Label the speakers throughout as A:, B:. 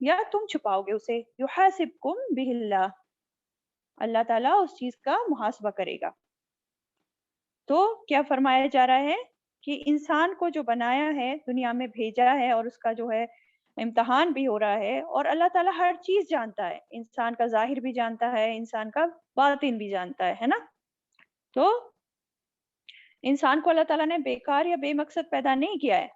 A: یا تم چھپاؤ گے اسے. یحاسبکم بہ اللہ، اللہ تعالیٰ اس چیز کا محاسبہ کرے گا. تو کیا فرمایا جا رہا ہے کہ انسان کو جو بنایا ہے، دنیا میں بھیجا ہے، اور اس کا جو ہے امتحان بھی ہو رہا ہے، اور اللہ تعالیٰ ہر چیز جانتا ہے، انسان کا ظاہر بھی جانتا ہے، انسان کا باطن بھی جانتا ہے نا. تو انسان کو اللہ تعالیٰ نے بیکار یا بے مقصد پیدا نہیں کیا ہے.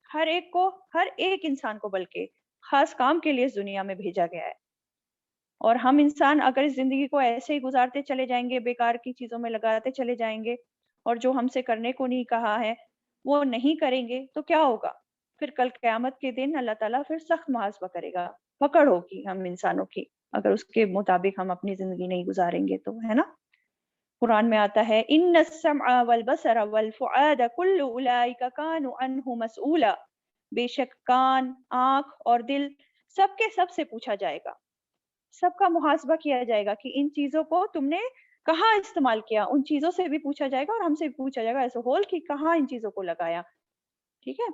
A: ہر ایک انسان کو بلکہ خاص کام کے لیے اس دنیا میں بھیجا گیا ہے. اور ہم انسان اگر اس زندگی کو ایسے ہی گزارتے چلے جائیں گے، بیکار کی چیزوں میں لگاتے چلے جائیں گے، اور جو ہم سے کرنے کو نہیں کہا ہے وہ نہیں کریں گے، تو کیا ہوگا؟ پھر کل قیامت کے دن اللہ تعالیٰ پھر سخت محاسبہ کرے گا، پکڑ ہوگی ہم انسانوں کی، اگر اس کے مطابق ہم اپنی زندگی نہیں گزاریں گے تو، ہے نا. قرآن میں آتا ہے ان السمع والبصر والفؤاد کل اولئک کانوا عنہ مسئولا، بے شک کان، آنکھ اور دل سب کے سب سے پوچھا جائے گا، سب کا محاسبہ کیا جائے گا کہ ان چیزوں کو تم نے کہاں استعمال کیا. ان چیزوں سے بھی پوچھا جائے گا اور ہم سے بھی پوچھا جائے گا ایسے ہول کہ کہاں ان چیزوں کو لگایا. ٹھیک ہے.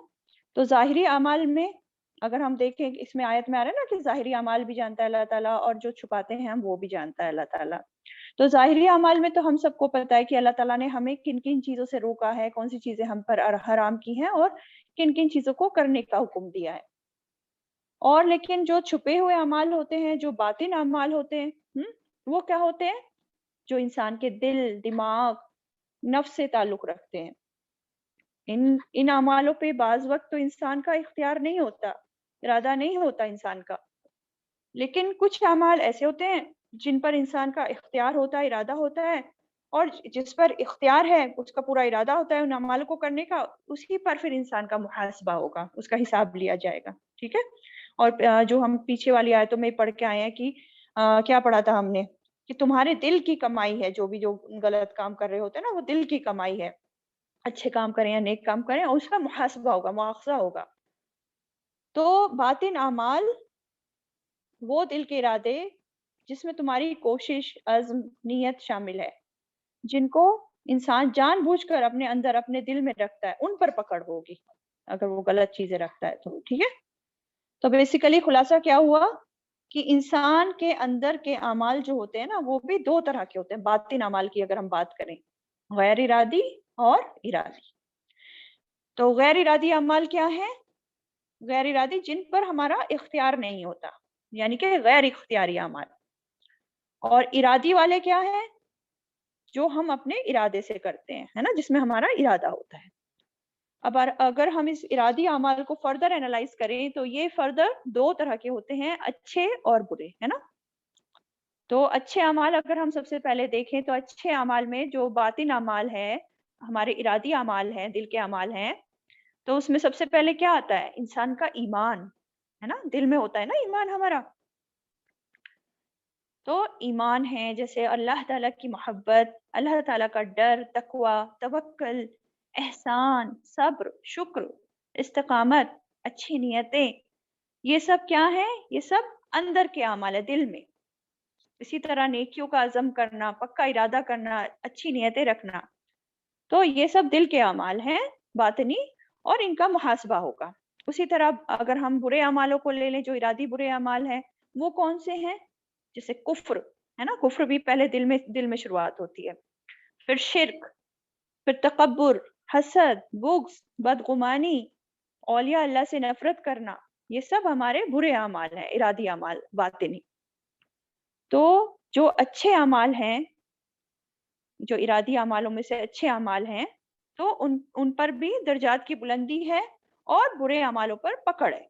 A: تو ظاہری اعمال میں اگر ہم دیکھیں، اس میں آیت میں آ رہا ہے نا کہ ظاہری اعمال بھی جانتا ہے اللہ تعالیٰ، اور جو چھپاتے ہیں ہم وہ بھی جانتا ہے اللہ تعالیٰ. تو ظاہری اعمال میں تو ہم سب کو پتہ ہے کہ اللہ تعالیٰ نے ہمیں کن کن چیزوں سے روکا ہے، کون سی چیزیں ہم پر حرام کی ہیں، اور کن کن چیزوں کو کرنے کا حکم دیا ہے. اور لیکن جو چھپے ہوئے اعمال ہوتے ہیں، جو باطن اعمال ہوتے ہیں، وہ کیا ہوتے ہیں؟ جو انسان کے دل، دماغ، نفس سے تعلق رکھتے ہیں. ان اعمالوں پہ بعض وقت تو انسان کا اختیار نہیں ہوتا، ارادہ نہیں ہوتا انسان کا. لیکن کچھ اعمال ایسے ہوتے ہیں جن پر انسان کا اختیار ہوتا ہے، ارادہ ہوتا ہے، اور جس پر اختیار ہے، اس کا پورا ارادہ ہوتا ہے ان اعمال کو کرنے کا، اسی پر پھر انسان کا محاسبہ ہوگا، اس کا حساب لیا جائے گا. ٹھیک ہے. اور جو ہم پیچھے والی آیتوں میں پڑھ کے آئے ہیں کہ کیا پڑھا تھا ہم نے کہ تمہارے دل کی کمائی ہے، جو غلط کام کر رہے ہوتے ہیں نا، وہ دل کی کمائی ہے. اچھے کام کریں یا نیک کام کریں، اور اس کا محاسبہ ہوگا، مواخذہ ہوگا. تو باطن اعمال وہ دل کے ارادے جس میں تمہاری کوشش، عزم، نیت شامل ہے، جن کو انسان جان بوجھ کر اپنے اندر، اپنے دل میں رکھتا ہے، ان پر پکڑ ہوگی اگر وہ غلط چیزیں رکھتا ہے تو. ٹھیک ہے. تو بیسیکلی خلاصہ کیا ہوا کہ انسان کے اندر کے اعمال جو ہوتے ہیں نا، وہ بھی دو طرح کے ہوتے ہیں. باطن اعمال کی اگر ہم بات کریں، غیر ارادی اور ارادی. تو غیر ارادی اعمال کیا ہے؟ غیر ارادی جن پر ہمارا اختیار نہیں ہوتا، یعنی کہ غیر اختیاری اعمال. اور ارادی والے کیا ہیں؟ جو ہم اپنے ارادے سے کرتے ہیں، ہے نا، جس میں ہمارا ارادہ ہوتا ہے. اب اگر ہم اس ارادی اعمال کو فردر اینالائز کریں تو یہ فردر دو طرح کے ہوتے ہیں، اچھے اور برے، ہے نا. تو اچھے اعمال اگر ہم سب سے پہلے دیکھیں تو اچھے اعمال میں جو باطن اعمال ہے، ہمارے ارادی اعمال ہیں، دل کے اعمال ہیں، تو اس میں سب سے پہلے کیا آتا ہے؟ انسان کا ایمان، ہے نا. دل میں ہوتا ہے نا ایمان ہمارا. تو ایمان ہے جیسے اللہ تعالیٰ کی محبت، اللہ تعالیٰ کا ڈر، تقوی، توکل، احسان، صبر، شکر، استقامت، اچھی نیتیں، یہ سب کیا ہے؟ یہ سب اندر کے اعمال ہے، دل میں. اسی طرح نیکیوں کا عزم کرنا، پکا ارادہ کرنا، اچھی نیتیں رکھنا، تو یہ سب دل کے اعمال ہیں باطنی، اور ان کا محاسبہ ہوگا. اسی طرح اگر ہم برے اعمالوں کو لے لیں، جو ارادی برے اعمال ہیں، وہ کون سے ہیں؟ جیسے کفر، ہے نا. کفر بھی پہلے دل میں شروعات ہوتی ہے. پھر شرک، پھر تکبر، حسد، بغض، بدگمانی، اولیاء اللہ سے نفرت کرنا، یہ سب ہمارے برے اعمال ہیں، ارادی اعمال، باطنی. تو جو اچھے اعمال ہیں، جو ارادی اعمالوں میں سے اچھے اعمال ہیں، تو ان پر بھی درجات کی بلندی ہے، اور برے اعمالوں پر پکڑ ہے.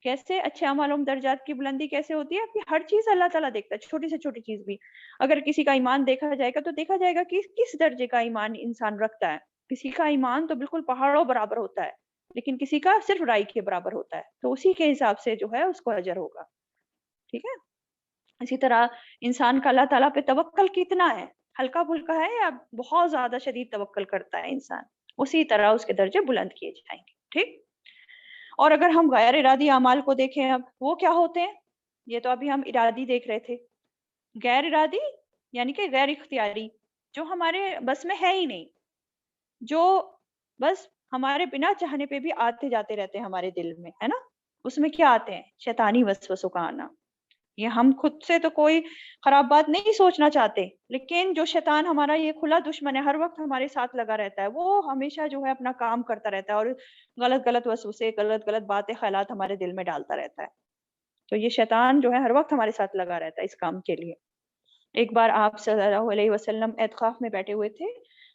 A: کیسے اچھے اعمالوں میں درجات کی بلندی کیسے ہوتی ہے؟ کہ ہر چیز اللہ تعالیٰ دیکھتا ہے، چھوٹی سے چھوٹی چیز بھی. اگر کسی کا ایمان دیکھا جائے گا تو دیکھا جائے گا کہ کس درجے کا ایمان انسان رکھتا ہے. کسی کا ایمان تو بالکل پہاڑوں برابر ہوتا ہے، لیکن کسی کا صرف رائی کے برابر ہوتا ہے، تو اسی کے حساب سے جو ہے اس کو اجر ہوگا. ٹھیک ہے. اسی طرح انسان کا اللہ تعالیٰ پہ توکل کتنا ہے، ہلکا پھلکا ہے یا بہت زیادہ شدید توکل کرتا ہے انسان، اسی طرح اس کے درجے بلند کیے جائیں گے. ٹھیک. اور اگر ہم غیر ارادی اعمال کو دیکھیں، اب وہ کیا ہوتے ہیں؟ یہ تو ابھی ہم ارادی دیکھ رہے تھے. غیر ارادی یعنی کہ غیر اختیاری، جو ہمارے بس میں ہے ہی نہیں، جو بس ہمارے بنا چاہنے پہ بھی آتے جاتے رہتے ہیں ہمارے دل میں، ہے نا. اس میں کیا آتے ہیں؟ شیطانی وسوسوں کا آنا. یہ ہم خود سے تو کوئی خراب بات نہیں سوچنا چاہتے، لیکن جو شیطان ہمارا یہ کھلا دشمن ہے، ہر وقت ہمارے ساتھ لگا رہتا ہے، وہ ہمیشہ جو ہے اپنا کام کرتا رہتا ہے اور غلط غلط وسوسے، غلط غلط باتیں، خیالات ہمارے دل میں ڈالتا رہتا ہے. تو یہ شیطان جو ہے ہر وقت ہمارے ساتھ لگا رہتا ہے اس کام کے لیے. ایک بار آپ صلی اللہ علیہ وسلم اعتکاف میں بیٹھے ہوئے تھے،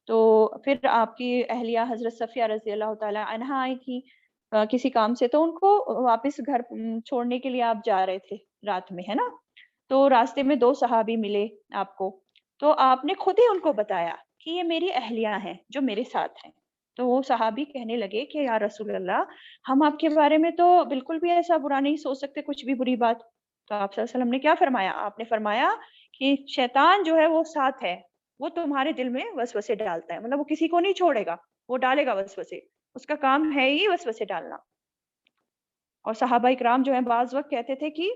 A: تو پھر آپ کی اہلیہ حضرت صفیہ رضی اللہ تعالی عنہا آئی تھی کسی کام سے، تو ان کو واپس گھر چھوڑنے کے لیے آپ جا رہے تھے رات میں، ہے نا. تو راستے میں دو صحابی ملے آپ کو، تو آپ نے خود ہی ان کو بتایا کہ یہ میری اہلیہ ہیں جو میرے ساتھ ہیں. تو وہ صحابی کہنے لگے کہ یا رسول اللہ، ہم آپ کے بارے میں تو بالکل بھی ایسا برا نہیں سوچ سکتے، کچھ بھی بری بات. تو آپ صلی اللہ علیہ وسلم نے کیا فرمایا؟ آپ نے فرمایا کہ شیطان جو ہے وہ ساتھ ہے، وہ تمہارے دل میں وسوسے ڈالتا ہے، مطلب وہ کسی کو نہیں چھوڑے گا، وہ ڈالے گا وسوسے، اس کا کام ہے ہی وسوسے ڈالنا. اور صحابہ اکرام جو ہیں بعض وقت کہتے تھے کہ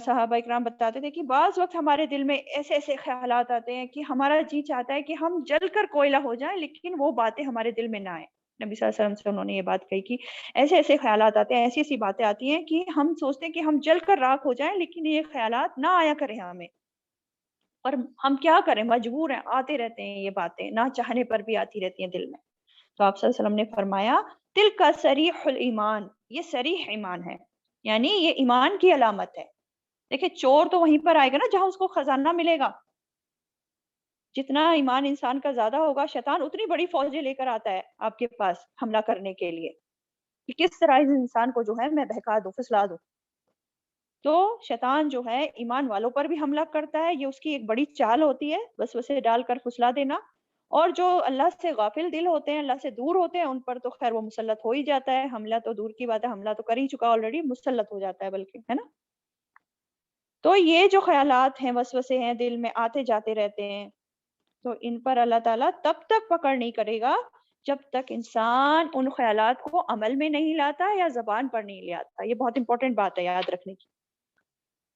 A: صحابہ اکرام بتاتے تھے کہ بعض وقت ہمارے دل میں ایسے ایسے خیالات آتے ہیں کہ ہمارا جی چاہتا ہے کہ ہم جل کر کوئلہ ہو جائیں، لیکن وہ باتیں ہمارے دل میں نہ آئیں. نبی صلی اللہ علیہ وسلم سے انہوں نے یہ بات کہی کہ ایسے ایسے خیالات آتے ہیں، ایسی ایسی باتیں آتی ہیں کہ ہم سوچتے ہیں کہ ہم جل کر راکھ ہو جائیں، لیکن یہ خیالات نہ آیا کریں ہمیں. اور ہم کیا کریں، مجبور ہیں، آتے رہتے ہیں یہ باتیں، نہ چاہنے پر بھی آتی رہتی ہیں دل میں. تو آپ صلی اللہ علیہ وسلم نے فرمایا تل کا صریح الایمان، یہ صریح ایمان ہے، یعنی یہ ایمان کی علامت ہے. دیکھیں چور تو وہیں پر آئے گا نا جہاں اس کو خزانہ ملے گا. جتنا ایمان انسان کا زیادہ ہوگا، شیطان اتنی بڑی فوجیں لے کر آتا ہے آپ کے پاس حملہ کرنے کے لیے کہ کس طرح اس انسان کو جو ہے میں بہکا دوں، پھسلا دوں. تو شیطان جو ہے ایمان والوں پر بھی حملہ کرتا ہے، یہ اس کی ایک بڑی چال ہوتی ہے، وسوسے ڈال کر پھسلا دینا. اور جو اللہ سے غافل دل ہوتے ہیں، اللہ سے دور ہوتے ہیں، ان پر تو خیر وہ مسلط ہو ہی جاتا ہے. حملہ تو دور کی بات ہے، حملہ تو کر ہی چکا آلریڈی، مسلط ہو جاتا ہے بلکہ، ہے نا. تو یہ جو خیالات ہیں، وسوسے ہیں، دل میں آتے جاتے رہتے ہیں، تو ان پر اللہ تعالیٰ تب تک پکڑ نہیں کرے گا جب تک انسان ان خیالات کو عمل میں نہیں لاتا یا زبان پر نہیں لے آتا. یہ بہت امپورٹنٹ بات ہے یاد رکھنے کی.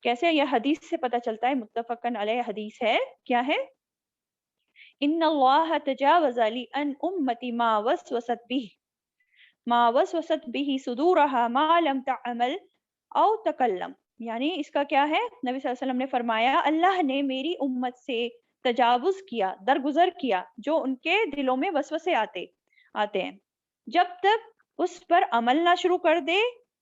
A: کیسے؟ یہ حدیث سے پتہ چلتا ہے، متفقن علیہ حدیث ہے. کیا ہے؟ ان اللہ تجاوز لی ان امتی ما وسوست به صدورها ما لم تعمل او تکلم. یعنی اس کا کیا ہے؟ نبی صلی اللہ علیہ وسلم نے فرمایا اللہ نے میری امت سے تجاوز کیا، درگزر کیا، جو ان کے دلوں میں وسوسے آتے ہیں، جب تک اس پر عمل نہ شروع کر دے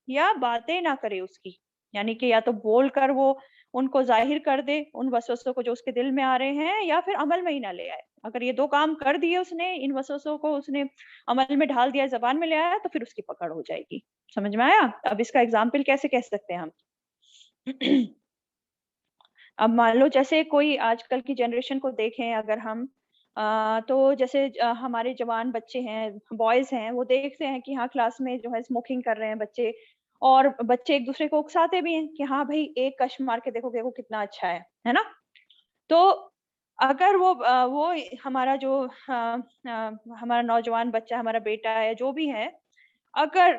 A: یا باتیں نہ کرے اس کی. یعنی کہ یا تو بول کر وہ ان کو ظاہر کر دے ان وسوسوں کو جو اس کے دل میں آ رہے ہیں، یا پھر عمل میں ہی نہ لے آئے. اگر یہ دو کام کر دیے اس نے، ان وسوسوں کو اس نے عمل میں ڈال دیا، زبان میں لے آیا، تو پھر اس کی پکڑ ہو جائے گی. سمجھ میں آیا؟ اب اس کا اگزامپل کیسے کہہ سکتے ہیں ہم؟ اب مان لو جیسے کوئی آج کل کی جنریشن کو دیکھیں اگر ہم تو جیسے ہمارے جوان بچے ہیں، بوائز ہیں، وہ دیکھتے ہیں کہ ہاں کلاس میں جو ہے اسموکنگ کر رہے ہیں بچے، اور بچے ایک دوسرے کو اکساتے بھی ہیں کہ ہاں بھائی ایک کش مار کے دیکھو وہ کتنا اچھا ہے نا. تو اگر وہ ہمارا جو ہمارا نوجوان بچہ، ہمارا بیٹا ہے، جو بھی ہے، اگر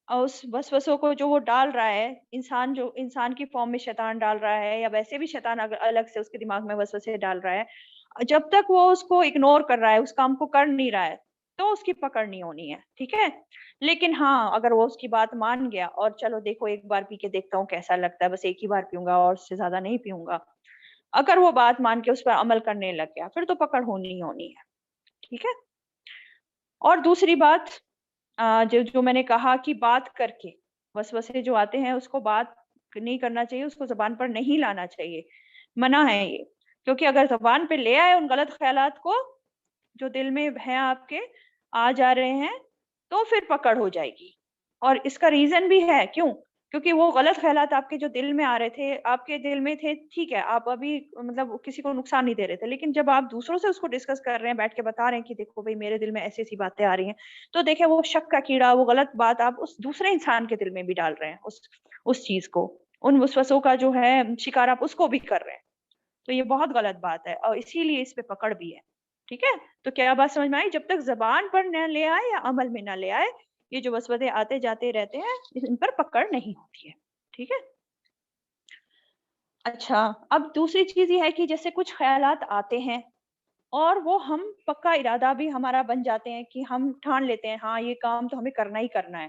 A: اس وسوسوں کو جو وہ ڈال رہا ہے، انسان جو انسان کی فارم میں شیطان ڈال رہا ہے، یا ویسے بھی شیطان اگر الگ سے اس کے دماغ میں وسوسے ڈال رہا ہے، جب تک وہ اس کو اگنور کر رہا ہے، اس کام کو کر نہیں رہا ہے، تو اس کی پکڑ نہیں ہونی ہے. ٹھیک ہے؟ لیکن ہاں اگر وہ اس کی بات مان گیا اور چلو دیکھو ایک بار پی کے دیکھتا ہوں کیسا لگتا ہے، بس ایک ہی بار پیوں گا اور اس سے زیادہ نہیں پیوں گا، اگر وہ بات مان کے اس پر عمل کرنے لگ گیا، پھر تو پکڑ ہونی ہی ہونی ہے. ٹھیک ہے؟ اور دوسری بات جو میں نے کہا کہ بات کر کے وسوسے جو آتے ہیں اس کو بات نہیں کرنا چاہیے، اس کو زبان پر نہیں لانا چاہیے، منع ہے یہ. کیونکہ اگر زبان پہ لے آئے ان غلط خیالات کو جو دل میں ہیں آپ کے آ جا رہے ہیں، تو پھر پکڑ ہو جائے گی. اور اس کا ریزن بھی ہے، کیوں؟ کیونکہ وہ غلط خیالات آپ کے جو دل میں آ رہے تھے، آپ کے دل میں تھے، ٹھیک ہے آپ ابھی مطلب کسی کو نقصان نہیں دے رہے تھے، لیکن جب آپ دوسروں سے اس کو ڈسکس کر رہے ہیں، بیٹھ کے بتا رہے ہیں کہ دیکھو بھائی میرے دل میں ایسی ایسی باتیں آ رہی ہیں، تو دیکھیں وہ شک کا کیڑا، وہ غلط بات آپ اس دوسرے انسان کے دل میں بھی ڈال رہے ہیں، اس چیز کو، ان وسوسوں کا جو ہے شکار آپ اس کو بھی کر رہے ہیں. تو یہ بہت غلط بات ہے، اور اسی لیے اس پہ پکڑ بھی ہے. ٹھیک ہے؟ تو کیا بات سمجھ میں آئی؟ جب تک زبان پر نہ لے آئے یا عمل میں نہ لے آئے، یہ جو وسوسے آتے جاتے رہتے ہیں، ان پر پکڑ نہیں ہوتی ہے. ٹھیک ہے؟ اچھا، اب دوسری چیز یہ ہے کہ جیسے کچھ خیالات آتے ہیں اور وہ ہم پکا ارادہ بھی ہمارا بن جاتے ہیں کہ ہم ٹھان لیتے ہیں ہاں یہ کام تو ہمیں کرنا ہی کرنا ہے.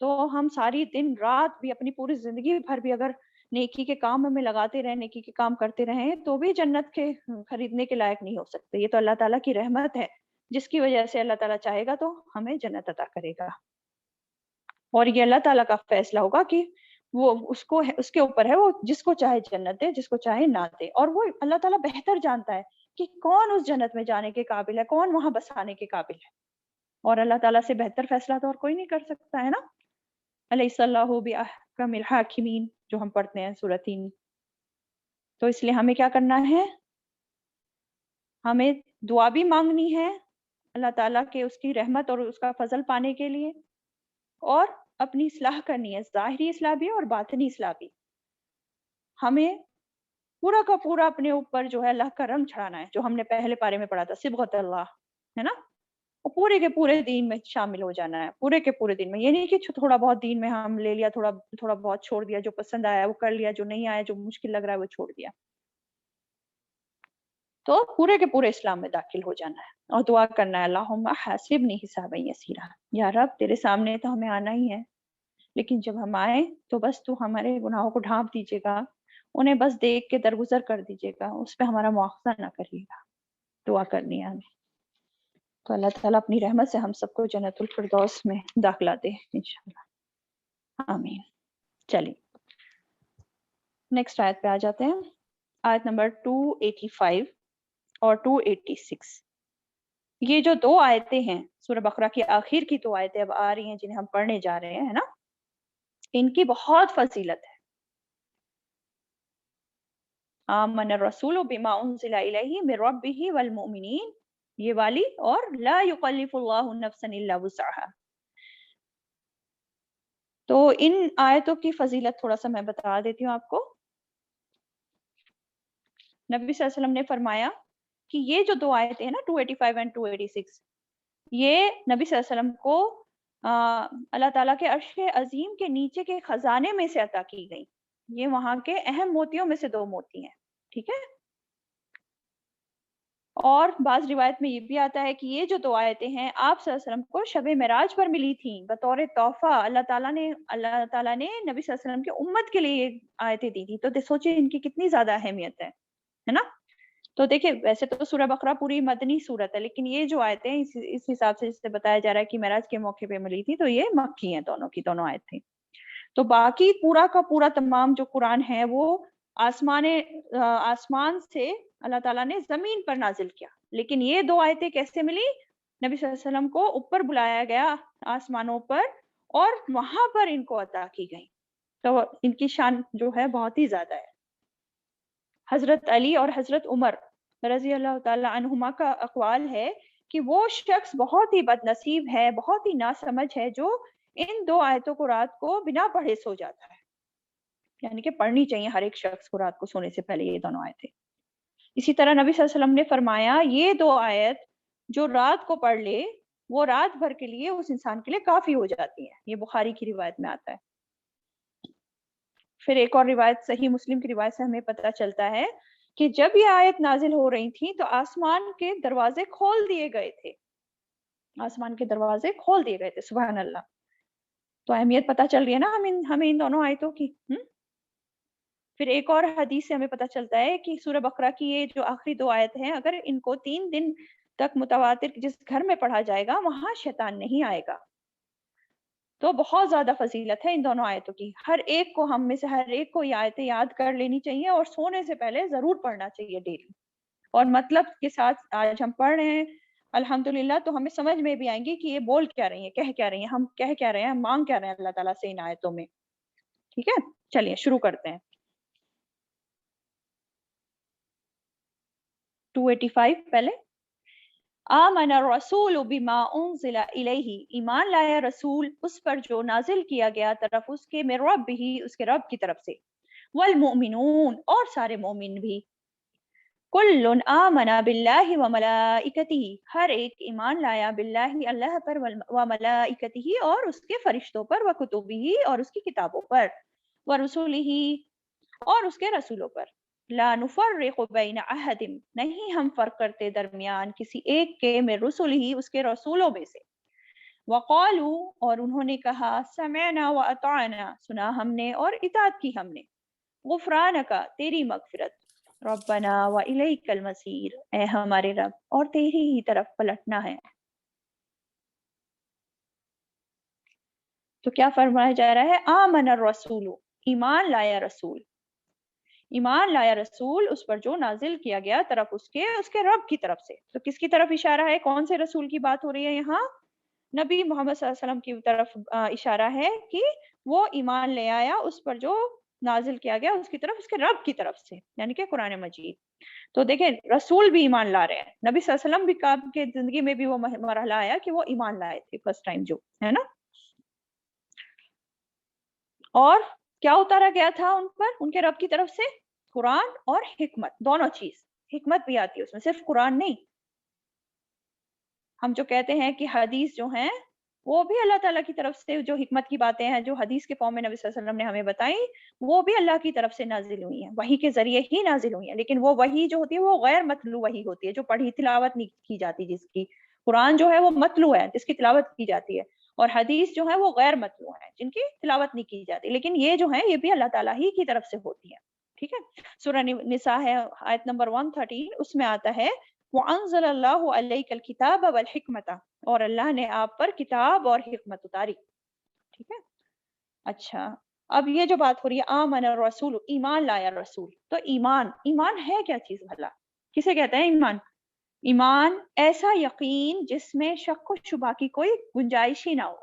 A: تو ہم ساری دن رات بھی اپنی پوری زندگی بھر بھی اگر نیکی کے کام میں لگاتے رہیں، نیکی کے کام کرتے رہیں، تو بھی جنت کے خریدنے کے لائق نہیں ہو سکتے. یہ تو اللہ تعالیٰ کی رحمت ہے جس کی وجہ سے اللہ تعالیٰ چاہے گا تو ہمیں جنت عطا کرے گا. اور یہ اللہ تعالیٰ کا فیصلہ ہوگا کہ وہ اس کے اوپر ہے، وہ جس کو چاہے جنت دے، جس کو چاہے نہ دے. اور وہ اللہ تعالیٰ بہتر جانتا ہے کہ کون اس جنت میں جانے کے قابل ہے، کون وہاں بسانے کے قابل ہے. اور اللہ تعالیٰ سے بہتر فیصلہ تو اور کوئی نہیں کر سکتا ہے نا. الیس اللہ بأحکم الحاکمین جو ہم پڑھتے ہیں سورۃ 3. تو اس لیے ہمیں کیا کرنا ہے؟ ہمیں دعا بھی مانگنی ہے اللہ تعالیٰ کے اس کی رحمت اور اس کا فضل پانے کے لیے، اور اپنی اصلاح کرنی ہے، ظاہری اصلاح بھی اور باطنی اصلاح بھی. ہمیں پورا کا پورا اپنے اوپر جو ہے اللہ کا رنگ چڑھانا ہے، جو ہم نے پہلے پارے میں پڑھا تھا، صبغت اللہ ہے نا. اور پورے کے پورے دین میں شامل ہو جانا ہے، پورے کے پورے دین میں. یہ نہیں کہ تھوڑا بہت دین میں ہم لے لیا، تھوڑا بہت چھوڑ دیا، جو پسند آیا وہ کر لیا، جو نہیں آیا، جو مشکل لگ رہا ہے وہ چھوڑ دیا. تو پورے کے پورے اسلام میں داخل ہو جانا ہے اور دعا کرنا ہے اللہم حاسبنی حسابا یسیرا. یا رب تیرے سامنے تو ہمیں آنا ہی ہے، لیکن جب ہم آئے تو بس تو ہمارے گناہوں کو ڈھانپ دیجیے گا، انہیں بس دیکھ کے درگزر کر دیجیے گا، اس پہ ہمارا مواخذہ نہ کریے گا. دعا کرنی ہے ہمیں. تو اللہ تعالیٰ اپنی رحمت سے ہم سب کو جنت الفردوس میں داخلہ دے انشاءاللہ، آمین. چلیے نیکسٹ آیت پہ آ جاتے ہیں. آیت نمبر 285 اور 286. یہ جو دو آیتیں ہیں سورہ بقرہ کی آخر کی دو آیتیں اب آ رہی ہیں جنہیں ہم پڑھنے جا رہے ہیں نا، ان کی بہت فضیلت ہے. آمن الرسول بما انزل الیہ من ربہ والمؤمنین، یہ والی، اور لا یکلف اللہ نفسا الا وسعها. تو ان آیتوں کی فضیلت تھوڑا سا میں بتا دیتی ہوں آپ کو. نبی صلی اللہ علیہ وسلم نے فرمایا کہ یہ جو دو آیتیں ہیں نا 285 and 286، یہ نبی صلی اللہ علیہ وسلم کو اللہ تعالیٰ کے عرش عظیم کے نیچے کے خزانے میں سے عطا کی گئی. یہ وہاں کے اہم موتیوں میں سے دو موتی ہیں، ٹھیک ہے. اور بعض روایت میں یہ بھی آتا ہے کہ یہ جو دو آیتیں ہیں آپ صلی اللہ علیہ وسلم کو شب معراج پر ملی تھیں بطور تحفہ. اللہ تعالیٰ نے نبی صلی اللہ علیہ وسلم کی امت کے لیے یہ آیتیں دی تھی. تو سوچیں ان کی کتنی زیادہ اہمیت ہے نا. تو دیکھیں ویسے تو سورہ بقرہ پوری مدنی صورت ہے، لیکن یہ جو آیتیں اس حساب سے جس سے بتایا جا رہا ہے کہ معراج کے موقع پہ ملی تھی، تو یہ مکی ہیں، دونوں آیت تھیں. تو باقی پورا کا پورا تمام جو قرآن ہے وہ آسمان سے اللہ تعالیٰ نے زمین پر نازل کیا. لیکن یہ دو آیتیں کیسے ملی؟ نبی صلی اللہ علیہ وسلم کو اوپر بلایا گیا آسمانوں پر، اور وہاں پر ان کو عطا کی گئی. تو ان کی شان جو ہے بہت ہی زیادہ ہے. حضرت علی اور حضرت عمر رضی اللہ تعالی عنہما کا اقوال ہے کہ وہ شخص بہت ہی بد نصیب ہے، بہت ہی ناسمجھ ہے جو ان دو آیتوں کو رات کو بنا پڑھے سو جاتا ہے. یعنی کہ پڑھنی چاہیے ہر ایک شخص کو رات کو سونے سے پہلے یہ دونوں آیتیں. اسی طرح نبی صلی اللہ علیہ وسلم نے فرمایا یہ دو آیت جو رات کو پڑھ لے وہ رات بھر کے لیے اس انسان کے لیے کافی ہو جاتی ہے. یہ بخاری کی روایت میں آتا ہے. پھر ایک اور روایت صحیح مسلم کی روایت سے ہمیں پتہ چلتا ہے کہ جب یہ آیت نازل ہو رہی تھی تو آسمان کے دروازے کھول دیے گئے تھے. آسمان کے دروازے کھول دیے گئے تھے. سبحان اللہ. تو اہمیت پتہ چل رہی ہے نا ہمیں ان دونوں آیتوں کی. پھر ایک اور حدیث سے ہمیں پتہ چلتا ہے کہ سورہ بقرہ کی یہ جو آخری دو آیت ہیں اگر ان کو 3 دن تک متواتر جس گھر میں پڑھا جائے گا وہاں شیطان نہیں آئے گا. تو بہت زیادہ فضیلت ہے ان دونوں آیتوں کی. ہر ایک کو ہم میں سے ہر ایک کو یہ آیتیں یاد کر لینی چاہیے اور سونے سے پہلے ضرور پڑھنا چاہیے ڈیلی. اور مطلب کے ساتھ آج ہم پڑھ رہے ہیں الحمدللہ، تو ہمیں سمجھ میں بھی آئیں گی کہ یہ بول کیا رہی ہیں، کہہ کیا رہی ہیں، ہم کہہ کیا رہے ہیں، ہم مانگ کیا رہے ہیں اللہ تعالیٰ سے ان آیتوں میں. ٹھیک ہے، چلیے شروع کرتے ہیں. 285 پہلے. آمن الرسول بما انزل الیہ، ایمان لایا رسول اس پر جو نازل کیا گیا طرف اس کے من ربہ، اس کے رب کی طرف سے، والمؤمنون اور سارے مومن بھی. کل آمن باللہ وملائکتہ، ہر ایک ایمان لایا باللہ اللہ پر، وملائکتہ اور اس کے فرشتوں پر، وکتبہ اور اس کی کتابوں پر، ورسولہ اور اس کے رسولوں پر. لا نفرق بین احد، نہیں ہم فرق کرتے درمیان کسی ایک کے، من رسولہ اس کے رسولوں میں سے. وقالوا اور انہوں نے کہا سمعنا واطعنا سنا ہم نے اور اطاعت کی ہم نے، غفرانک تیری مغفرت، ربنا والیک المصیر اے ہمارے رب اور تیری ہی طرف پلٹنا ہے۔ تو کیا فرمایا جا رہا ہے؟ آمن الرسول، ایمان لایا رسول، ایمان لایا رسول اس پر جو نازل کیا گیا طرف اس کے رب کی طرف سے۔ تو کس کی طرف اشارہ ہے؟ کون سے رسول کی بات ہو رہی ہے یہاں؟ نبی محمد صلی اللہ علیہ وسلم کی طرف اشارہ ہے کہ وہ ایمان لے آیا اس پر جو نازل کیا گیا اس کی طرف، اس کے رب کی طرف سے، یعنی کہ قرآن مجید۔ تو دیکھیں رسول بھی ایمان لا رہے ہیں، نبی صلی اللہ علیہ وسلم بھی آپ کے زندگی میں بھی وہ مرحلہ آیا کہ وہ ایمان لائے تھے فرسٹ ٹائم جو ہے نا۔ اور کیا اتارا گیا تھا ان پر ان کے رب کی طرف سے؟ قرآن اور حکمت، دونوں چیز، حکمت بھی آتی ہے اس میں، صرف قرآن نہیں۔ ہم جو کہتے ہیں کہ حدیث جو ہیں وہ بھی اللہ تعالیٰ کی طرف سے، جو حکمت کی باتیں ہیں جو حدیث کے فارم میں نبی صلی اللہ علیہ وسلم نے ہمیں بتائی، وہ بھی اللہ کی طرف سے نازل ہوئی ہیں، وحی کے ذریعے ہی نازل ہوئی ہیں، لیکن وہ وحی جو ہوتی ہے وہ غیر متلو وحی ہوتی ہے، جو پڑھی تلاوت نہیں کی جاتی جس کی۔ قرآن جو ہے وہ متلو ہے جس کی تلاوت کی جاتی ہے، اور حدیث جو ہے وہ غیر متلو ہے جن کی تلاوت نہیں کی جاتی، لیکن یہ جو ہیں یہ بھی اللہ تعالیٰ ہی کی طرف سے ہوتی ہے۔ ٹھیک ہے، سورہ نساء ہے آیت نمبر 113، اس میں آتا ہے وَأَنزَلَ اللَّهُ عَلَيْكَ الْكِتَابَ وَالْحِكْمَةَ، اور اللہ نے آپ پر کتاب اور حکمت اتاری۔ ٹھیک ہے، اچھا اب یہ جو بات ہو رہی ہے آمن الرسول، ایمان لایا رسول، تو ایمان، ایمان ہے کیا چیز بھلا؟ کسے کہتے ہیں ایمان؟ ایمان ایسا یقین جس میں شک و شبہ کی کوئی گنجائش ہی نہ ہو،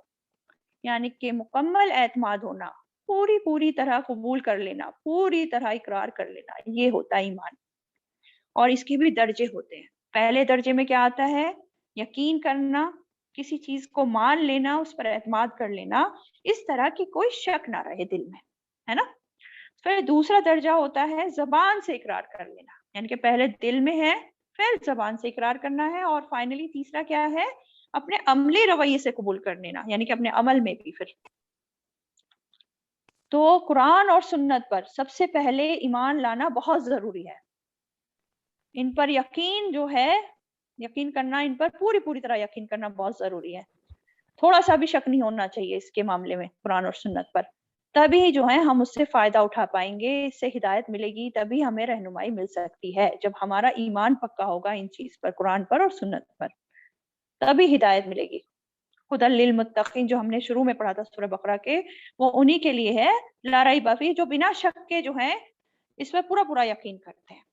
A: یعنی کہ مکمل اعتماد ہونا، پوری طرح قبول کر لینا، پوری طرح اقرار کر لینا، یہ ہوتا ہے ایمان۔ اور اس کے بھی درجے ہوتے ہیں۔ پہلے درجے میں کیا آتا ہے؟ یقین کرنا، کسی چیز کو مان لینا، اس پر اعتماد کر لینا، اس طرح کی کوئی شک نہ رہے دل میں، ہے نا۔ پھر دوسرا درجہ ہوتا ہے زبان سے اقرار کر لینا، یعنی کہ پہلے دل میں ہے پھر زبان سے اقرار کرنا ہے، اور فائنلی تیسرا کیا ہے؟ اپنے عملی رویے سے قبول کر لینا، یعنی کہ اپنے عمل میں بھی۔ پھر تو قرآن اور سنت پر سب سے پہلے ایمان لانا بہت ضروری ہے، ان پر یقین جو ہے، یقین کرنا، ان پر پوری طرح یقین کرنا بہت ضروری ہے، تھوڑا سا بھی شک نہیں ہونا چاہیے اس کے معاملے میں قرآن اور سنت پر، تبھی جو ہے ہم اس سے فائدہ اٹھا پائیں گے، اس سے ہدایت ملے گی، تبھی ہمیں رہنمائی مل سکتی ہے، جب ہمارا ایمان پکا ہوگا ان چیز پر، قرآن پر اور سنت پر، تبھی ہدایت ملے گی۔ خدا للمتقین جو ہم نے شروع میں پڑھا تھا سورہ بقرہ کے، وہ انہی کے لیے ہے، لا ریب فیہ، جو بنا شک کے جو ہیں اس پر پورا یقین کرتے ہیں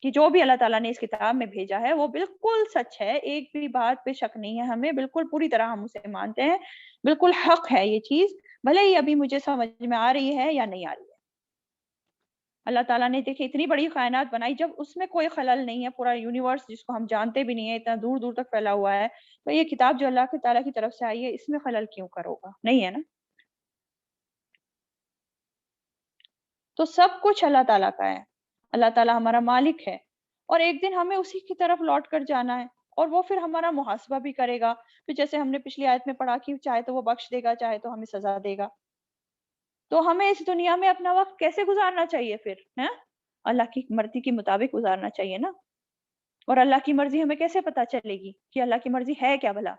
A: کہ جو بھی اللہ تعالیٰ نے اس کتاب میں بھیجا ہے وہ بالکل سچ ہے، ایک بھی بات پہ شک نہیں ہے ہمیں، بالکل پوری طرح ہم اسے مانتے ہیں، بالکل حق ہے یہ چیز، بھلے ہی ابھی مجھے سمجھ میں آ رہی ہے یا نہیں آ رہی ہے۔ اللہ تعالیٰ نے دیکھیں اتنی بڑی کائنات بنائی، جب اس میں کوئی خلل نہیں ہے، پورا یونیورس جس کو ہم جانتے بھی نہیں ہے، اتنا دور دور تک پھیلا ہوا ہے، تو یہ کتاب جو اللہ تعالیٰ کی طرف سے آئی ہے اس میں خلل کیوں کرو گا؟ نہیں ہے نا۔ تو سب کچھ اللہ تعالیٰ کا ہے، اللہ تعالیٰ ہمارا مالک ہے، اور ایک دن ہمیں اسی کی طرف لوٹ کر جانا ہے، اور وہ پھر ہمارا محاسبہ بھی کرے گا، پھر جیسے ہم نے پچھلی آیت میں پڑھا کہ چاہے تو وہ بخش دے گا، چاہے تو ہمیں سزا دے گا۔ تو ہمیں اس دنیا میں اپنا وقت کیسے گزارنا چاہیے پھر؟ ہیں اللہ کی مرضی کے مطابق گزارنا چاہیے نا۔ اور اللہ کی مرضی ہمیں کیسے پتا چلے گی کہ اللہ کی مرضی ہے کیا بھلا؟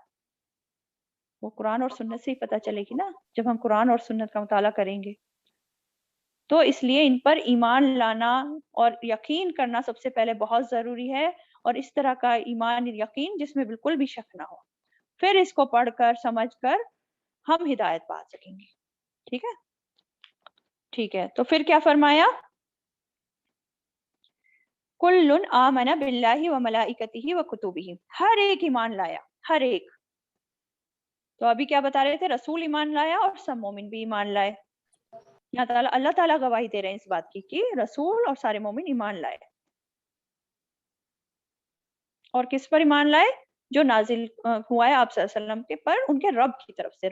A: وہ قرآن اور سنت سے ہی پتا چلے گی نا، جب ہم قرآن اور سنت کا مطالعہ کریں گے۔ تو اس لیے ان پر ایمان لانا اور یقین کرنا سب سے پہلے بہت ضروری ہے، اور اس طرح کا ایمان یقین جس میں بالکل بھی شک نہ ہو، پھر اس کو پڑھ کر سمجھ کر ہم ہدایت پا سکیں گے۔ ٹھیک ہے، ٹھیک ہے، تو پھر کیا فرمایا؟ کل آمن باللہ وملائکتہ وکتبہ، ہر ایک ایمان لایا، ہر ایک۔ تو ابھی کیا بتا رہے تھے؟ رسول ایمان لایا اور سب مومن بھی ایمان لائے۔ یہاں اللہ تعالیٰ گواہی دے رہے ہیں اس بات کی کہ رسول اور سارے مومن ایمان لائے۔ اور کس پر ایمان لائے؟ جو نازل ہوا ہے آپ صلی اللہ علیہ وسلم کے پر، ان کے رب کی طرف سے۔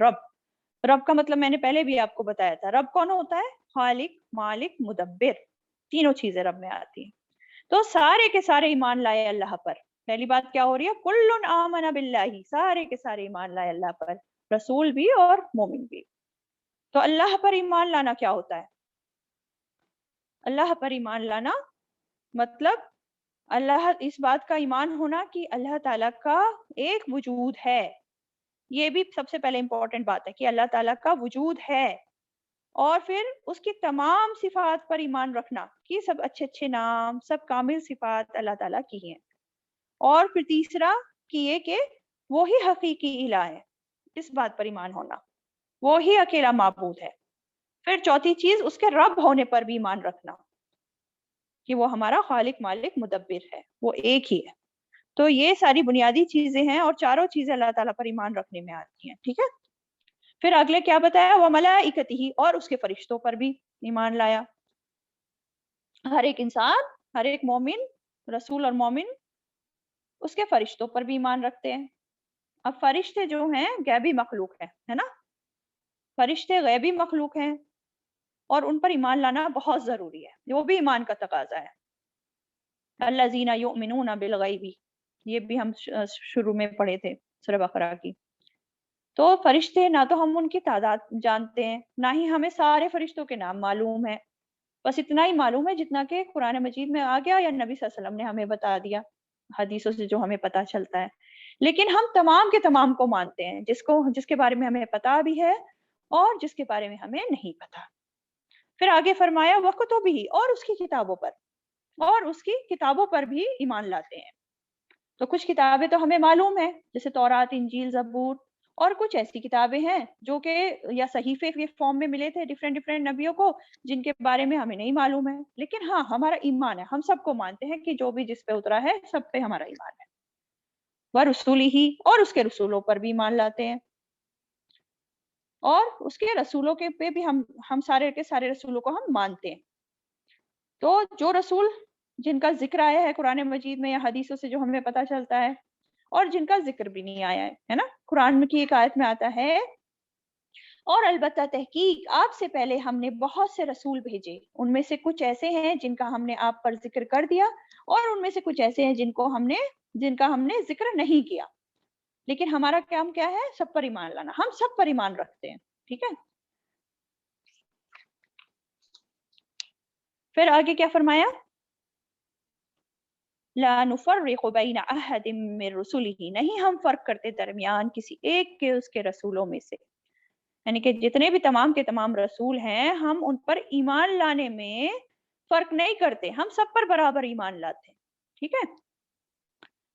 A: رب کا مطلب میں نے پہلے بھی آپ کو بتایا تھا، رب کون ہوتا ہے؟ خالق، مالک، مدبر، تینوں چیزیں رب میں آتی ہیں۔ تو سارے کے سارے ایمان لائے اللہ پر۔ پہلی بات کیا ہو رہی ہے؟ کل آمن باللہ، سارے کے سارے ایمان لائے اللہ پر، رسول بھی اور مومن بھی۔ تو اللہ پر ایمان لانا کیا ہوتا ہے؟ اللہ پر ایمان لانا مطلب اللہ، اس بات کا ایمان ہونا کہ اللہ تعالیٰ کا ایک وجود ہے، یہ بھی سب سے پہلے امپورٹنٹ بات ہے کہ اللہ تعالیٰ کا وجود ہے، اور پھر اس کی تمام صفات پر ایمان رکھنا کہ سب اچھے اچھے نام، سب کامل صفات اللہ تعالیٰ کی ہیں، اور پھر تیسرا کہ یہ کہ وہی حقیقی الہ ہے، اس بات پر ایمان ہونا، وہی اکیلا معبود ہے۔ پھر چوتھی چیز اس کے رب ہونے پر بھی ایمان رکھنا کہ وہ ہمارا خالق مالک مدبر ہے، وہ ایک ہی ہے۔ تو یہ ساری بنیادی چیزیں ہیں، اور چاروں چیزیں اللہ تعالیٰ پر ایمان رکھنے میں آتی ہیں، ٹھیک ہے۔ پھر اگلے کیا بتایا، وہ ملائکتہ، اور اس کے فرشتوں پر بھی ایمان لایا۔ ہر ایک انسان، ہر ایک مومن، رسول اور مومن اس کے فرشتوں پر بھی ایمان رکھتے ہیں۔ اب فرشتے جو ہیں غیبی مخلوق ہیں، ہے نا، فرشتے غیبی مخلوق ہیں، اور ان پر ایمان لانا بہت ضروری ہے، وہ بھی ایمان کا تقاضا ہے۔ الذین یؤمنون بالغیب، یہ بھی ہم شروع میں پڑھے تھے سورہ بقرہ کی۔ تو فرشتے، نہ تو ہم ان کی تعداد جانتے ہیں، نہ ہی ہمیں سارے فرشتوں کے نام معلوم ہے، بس اتنا ہی معلوم ہے جتنا کہ قرآن مجید میں آ گیا یا نبی صلی اللہ علیہ وسلم نے ہمیں بتا دیا، حدیثوں سے جو ہمیں پتا چلتا ہے۔ لیکن ہم تمام کے تمام کو مانتے ہیں، جس کے بارے میں ہمیں پتا بھی ہے اور جس کے بارے میں ہمیں نہیں پتا۔ پھر آگے فرمایا وَكُتُبِهِ، اور اس کی کتابوں پر، اور اس کی کتابوں پر بھی ایمان لاتے ہیں۔ تو کچھ کتابیں تو ہمیں معلوم ہیں، جیسے تورات، انجیل، زبور، اور کچھ ایسی کتابیں ہیں جو کہ یا صحیفے کے فارم میں ملے تھے ڈیفرنٹ نبیوں کو، جن کے بارے میں ہمیں نہیں معلوم ہے، لیکن ہاں ہمارا ایمان ہے، ہم سب کو مانتے ہیں کہ جو بھی جس پہ اترا ہے سب پہ ہمارا ایمان ہے۔ وَرُسُلِهِ، اور اس کے رسولوں پر بھی ایمان لاتے ہیں، اور اس کے رسولوں کے پہ بھی ہم سارے کے سارے رسولوں کو ہم مانتے ہیں۔ تو جو رسول جن کا ذکر آیا ہے قرآن مجید میں یا حدیثوں سے جو ہمیں پتہ چلتا ہے، اور جن کا ذکر بھی نہیں آیا ہے نا، قرآن کی ایک آیت میں آتا ہے، اور البتہ تحقیق آپ سے پہلے ہم نے بہت سے رسول بھیجے، ان میں سے کچھ ایسے ہیں جن کا ہم نے آپ پر ذکر کر دیا، اور ان میں سے کچھ ایسے ہیں جن کا ہم نے ذکر نہیں کیا، لیکن ہمارا کام کیا ہے، سب پر ایمان لانا، ہم سب پر ایمان رکھتے ہیں، ٹھیک ہے۔ پھر آگے کیا فرمایا، لا نفرق بین احد من رسلہ، نہیں ہم فرق کرتے درمیان کسی ایک کے اس کے رسولوں میں سے، یعنی کہ جتنے بھی تمام کے تمام رسول ہیں ہم ان پر ایمان لانے میں فرق نہیں کرتے، ہم سب پر برابر ایمان لاتے ہیں، ٹھیک ہے۔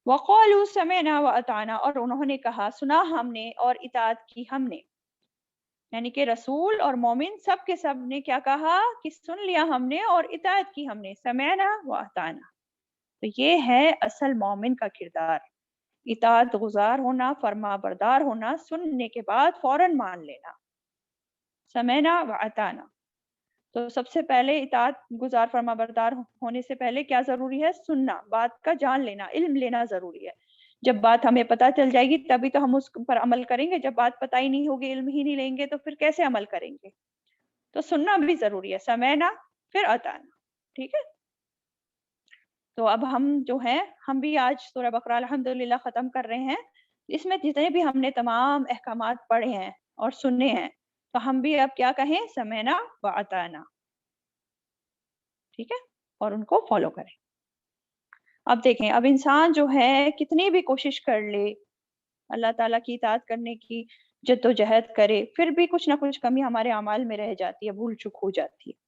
A: وقالوا سمعنا واطعنا، اور انہوں نے کہا سنا ہم نے اور اطاعت کی ہم نے، یعنی کہ رسول اور مومن سب کے سب نے کیا کہا کہ سن لیا ہم نے اور اطاعت کی ہم نے، سمعنا واطعنا۔ تو یہ ہے اصل مومن کا کردار، اطاعت گزار ہونا، فرما بردار ہونا، سننے کے بعد فوراً مان لینا، سمعنا واطعنا۔ تو سب سے پہلے اطاعت گزار فرما بردار ہونے سے پہلے کیا ضروری ہے، سننا، بات کا جان لینا، علم لینا ضروری ہے۔ جب بات ہمیں پتہ چل جائے گی تبھی تو ہم اس پر عمل کریں گے، جب بات پتہ ہی نہیں ہوگی، علم ہی نہیں لیں گے تو پھر کیسے عمل کریں گے؟ تو سننا بھی ضروری ہے، سمعنا پھر اطعنا، ٹھیک ہے۔ تو اب ہم جو ہیں، ہم بھی آج سورہ بقرہ الحمدللہ ختم کر رہے ہیں، اس میں جتنے بھی ہم نے تمام احکامات پڑھے ہیں اور سنے ہیں، تو ہم بھی اب کیا کہیں، سمعنا واطعنا، ٹھیک ہے، اور ان کو فالو کریں۔ اب دیکھیں، اب انسان جو ہے کتنی بھی کوشش کر لے، اللہ تعالیٰ کی اطاعت کرنے کی جد و جہد کرے، پھر بھی کچھ نہ کچھ کمی ہمارے اعمال میں رہ جاتی ہے، بھول چک ہو جاتی ہے،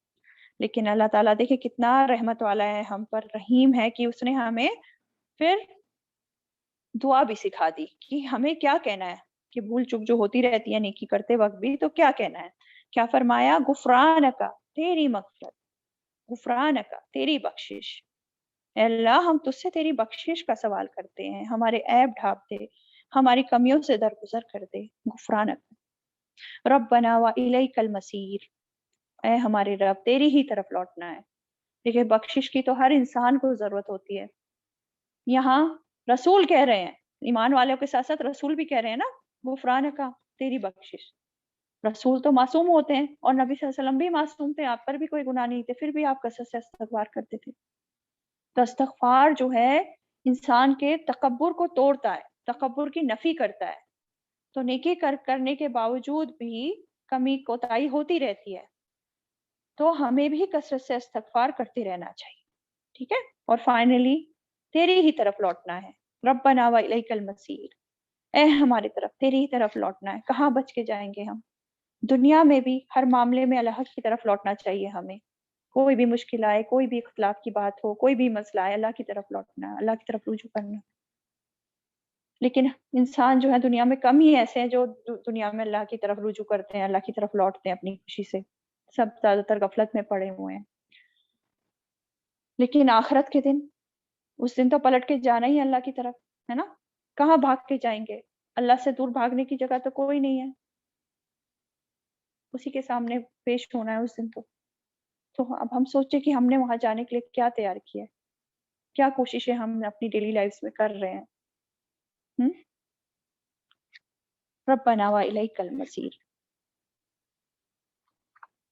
A: لیکن اللہ تعالیٰ دیکھیں کتنا رحمت والا ہے، ہم پر رحیم ہے کہ اس نے ہمیں پھر دعا بھی سکھا دی کہ ہمیں کیا کہنا ہے، کہ بھول چک جو ہوتی رہتی ہے نیکی کرتے وقت بھی، تو کیا کہنا ہے، کیا فرمایا، غفرانک، تیری مغفرت، غفرانک، تیری بخشش، اے اللہ ہم تجھ سے تیری بخشش کا سوال کرتے ہیں، ہمارے عیب ڈھانپ دے، ہماری کمیوں سے درگزر کر دے، غفرانک، ربنا والیک المصیر، اے ہمارے رب تیری ہی طرف لوٹنا ہے۔ دیکھیں بخشش کی تو ہر انسان کو ضرورت ہوتی ہے، یہاں رسول کہہ رہے ہیں، ایمان والوں کے ساتھ ساتھ رسول بھی کہہ رہے ہیں نا، غفرانک، تیری بخشش۔ رسول تو معصوم ہوتے ہیں اور نبی صلی اللہ علیہ وسلم بھی معصوم تھے، آپ پر بھی کوئی گناہ نہیں تھے، پھر بھی آپ کثرت سے استغفار کرتے تھے۔ تو استغفار جو ہے انسان کے تکبر کو توڑتا ہے، تکبر کی نفی کرتا ہے، تو نیکی کرنے کے باوجود بھی کمی کوتاہی ہوتی رہتی ہے، تو ہمیں بھی کثرت سے استغفار کرتے رہنا چاہیے، ٹھیک ہے۔ اور فائنلی تیری ہی طرف لوٹنا ہے، ربنا والیک المصیر، اے ہماری طرف تیری ہی طرف لوٹنا ہے، کہاں بچ کے جائیں گے ہم؟ دنیا میں بھی ہر معاملے میں اللہ کی طرف لوٹنا چاہیے ہمیں، کوئی بھی مشکل آئے، کوئی بھی اختلاف کی بات ہو، کوئی بھی مسئلہ آئے، اللہ کی طرف لوٹنا ہے، اللہ کی طرف رجوع کرنا۔ لیکن انسان جو ہے دنیا میں کم ہی ایسے ہیں جو دنیا میں اللہ کی طرف رجوع کرتے ہیں، اللہ کی طرف لوٹتے ہیں اپنی خوشی سے، سب زیادہ تر غفلت میں پڑے ہوئے ہیں۔ لیکن آخرت کے دن، اس دن تو پلٹ کے جانا ہی ہے اللہ کی طرف، ہے نا؟ کہاں بھاگ کے جائیں گے؟ اللہ سے دور بھاگنے کی جگہ تو کوئی نہیں ہے، اسی کے سامنے پیش ہونا ہے اس دن تو اب ہم سوچیں کہ ہم نے وہاں جانے کے لیے کیا تیار کیا ہے، کیا کوششیں ہم اپنی ڈیلی لائف میں کر رہے ہیں۔ ربنا وإلیک المصیر۔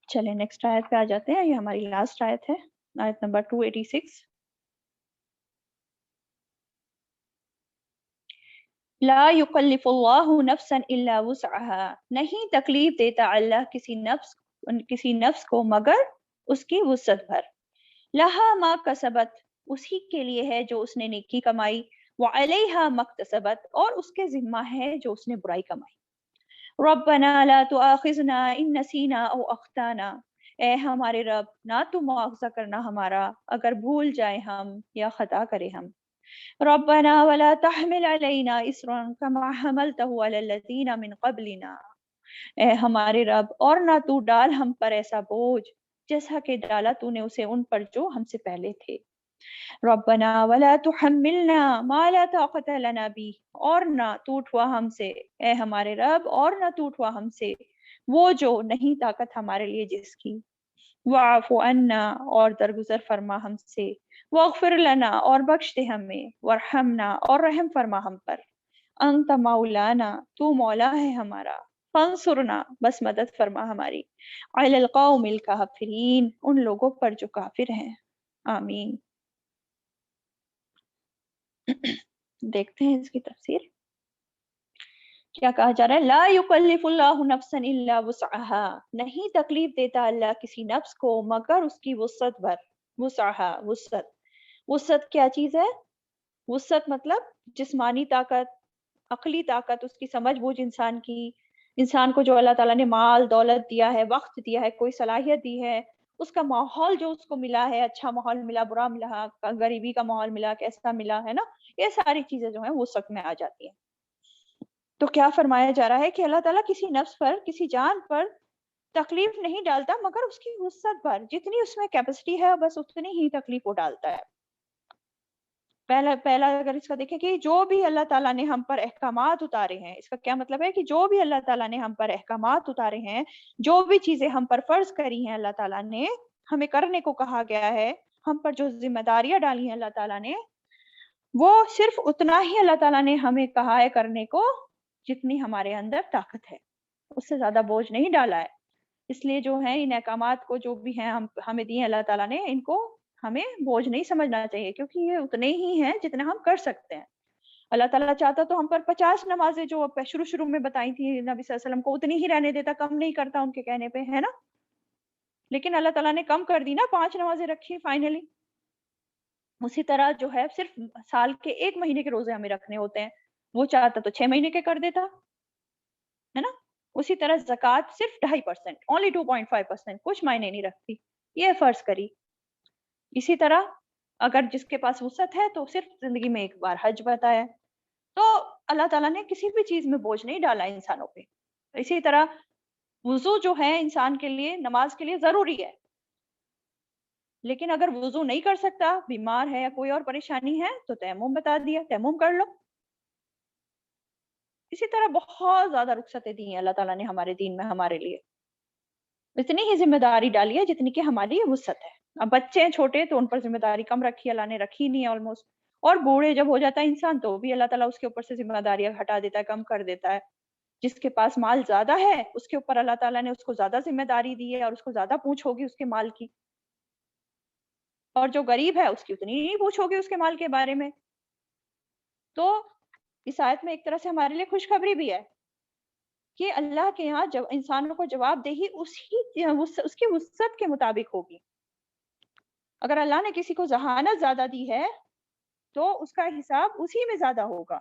A: چلیں نیکسٹ آیت پہ آ جاتے ہیں، یہ ہماری لاسٹ آیت ہے، آیت نمبر 286۔ لا یکلف اللہ نفسا الا وسعها، نہیں تکلیف دیتا اللہ کسی نفس کو مگر اس کی وسعت بھر۔ لہا ما کسبت، اسی کے لیے ہے جو اس نے نیکی کمائی، وعلیہا ما اکتسبت، اور اس کے ذمہ ہے جو اس نے برائی کمائی۔ ربنا لا تؤاخذنا ان نسینا او اخطانا، اے ہمارے رب نہ تو مواخذہ کرنا ہمارا اگر بھول جائیں ہم یا خطا کریں ہم۔ ربنا ولا تحمل علينا اسرا كما حملته على الذين من قبلنا، اے ہمارے رب اور نہ تو ڈال ہم پر ایسا بوجھ جیسا کہ ڈالا تو نے اسے ان پر جو ہم سے پہلے تھے۔ ربنا ولا تحملنا ما لا طاقة لنا به، اور نہ ٹوٹ ہوا ہم سے، اے ہمارے رب اور نہ ٹوٹ ہوا ہم سے وہ جو نہیں طاقت ہمارے لیے جس کی۔ واعف عنا، اور درگزر فرما ہم سے، واغفر لنا، اور بخش دے ہمیں، وارحمنا، اور رحم فرما ہم پر، انت مولانا، تو مولا ہے ہمارا، فانصرنا، بس مدد فرما ہماری، علی القوم الکافرین، ان لوگوں پر جو کافر ہیں۔ آمین۔ دیکھتے ہیں اس کی تفسیر، کیا کہا جا رہا ہے؟ لا یکلف اللہ نفسا الا وسعها، نہیں تکلیف دیتا اللہ کسی نفس کو مگر اس کی وسعت بھر۔ وسعها، وسعت کیا چیز ہے؟ وسعت مطلب جسمانی طاقت، عقلی طاقت، اس کی سمجھ بوجھ انسان کو جو اللہ تعالیٰ نے مال دولت دیا ہے، وقت دیا ہے، کوئی صلاحیت دی ہے، اس کا ماحول جو اس کو ملا ہے، اچھا ماحول ملا، برا ملا، غریبی کا ماحول ملا، کیسا ملا ہے نا، یہ ساری چیزیں جو ہیں وسعت میں آ جاتی ہیں۔ تو کیا فرمایا جا رہا ہے کہ اللہ تعالیٰ کسی نفس پر، کسی جان پر تکلیف نہیں ڈالتا مگر اس کی وسعت پر، جتنی اس میں کیپیسٹی ہے بس اتنی ہی تکلیف وہ ڈالتا ہے۔ پہلا اگر اس کا دیکھیں کہ جو بھی اللہ تعالیٰ نے ہم پر احکامات اتارے ہیں، اس کا کیا مطلب ہے کہ جو بھی اللہ تعالیٰ نے ہم پر احکامات اتارے ہیں، جو بھی چیزیں ہم پر فرض کری ہیں، اللہ تعالیٰ نے ہمیں کرنے کو کہا گیا ہے، ہم پر جو ذمہ داریاں ڈالی ہیں اللہ تعالیٰ نے، وہ صرف اتنا ہی اللہ تعالیٰ نے ہمیں کہا ہے کرنے کو جتنی ہمارے اندر طاقت ہے، اس سے زیادہ بوجھ نہیں ڈالا ہے۔ اس لیے جو ہے ان احکامات کو جو بھی ہیں ہمیں دیے اللہ تعالیٰ نے، ان کو ہمیں بوجھ نہیں سمجھنا چاہیے، کیونکہ یہ اتنے ہی ہیں جتنے ہم کر سکتے ہیں۔ اللہ تعالیٰ چاہتا تو ہم پر 50 نمازیں جو شروع میں بتائی تھی نبی صلی اللہ علیہ وسلم کو، اتنی ہی رہنے دیتا، کم نہیں کرتا ان کے کہنے پہ، ہے نا؟ لیکن اللہ تعالیٰ نے کم کر دی نا، 5 نمازیں رکھی فائنلی۔ اسی طرح جو ہے صرف سال کے 1 مہینے کے روزے ہمیں رکھنے ہوتے ہیں، وہ چاہتا تو 6 مہینے کے کر دیتا، ہے نا؟ اسی طرح زکوٰۃ صرف 2.5%، only 2.5%، کچھ معنی نہیں رکھتی، یہ فرض کری۔ اسی طرح اگر جس کے پاس وسعت ہے تو صرف زندگی میں ایک بار حج بتایا، تو اللہ تعالیٰ نے کسی بھی چیز میں بوجھ نہیں ڈالا انسانوں پہ۔ اسی طرح وضو جو ہے انسان کے لیے، نماز کے لیے ضروری ہے، لیکن اگر وضو نہیں کر سکتا، بیمار ہے یا کوئی اور پریشانی ہے تو تیمم بتا دیا، تیمم کر لو۔ اسی طرح بہت زیادہ رخصتیں دی ہیں اللہ تعالیٰ نے ہمارے دین میں ہمارے لیے، اتنی ہی ذمہ داری ڈالی ہے جتنی کہ ہماری وسعت ہے۔ اب بچے ہیں چھوٹے تو ان پر ذمہ داری کم رکھی، اللہ نے رکھی نہیں ہے آلموسٹ، اور بوڑھے جب ہو جاتا ہے انسان تو بھی اللہ تعالیٰ اس کے اوپر سے ذمہ داریاں ہٹا دیتا ہے، کم کر دیتا ہے۔ جس کے پاس مال زیادہ ہے اس کے اوپر اللہ تعالیٰ نے اس کو زیادہ ذمہ داری دی ہے، اور اس کو زیادہ پوچھ ہوگی اس کے مال کی، اور جو غریب ہے اس کی اتنی نہیں پوچھ ہوگی اس کے مال کے بارے میں۔ تو اس آیت میں ایک طرح سے ہمارے لیے خوشخبری بھی ہے کہ اللہ کے یہاں جب انسانوں کو جواب دہی اس کی وسعت کے مطابق ہوگی۔ اگر اللہ نے کسی کو ذہانت زیادہ دی ہے تو اس کا حساب اسی میں زیادہ ہوگا،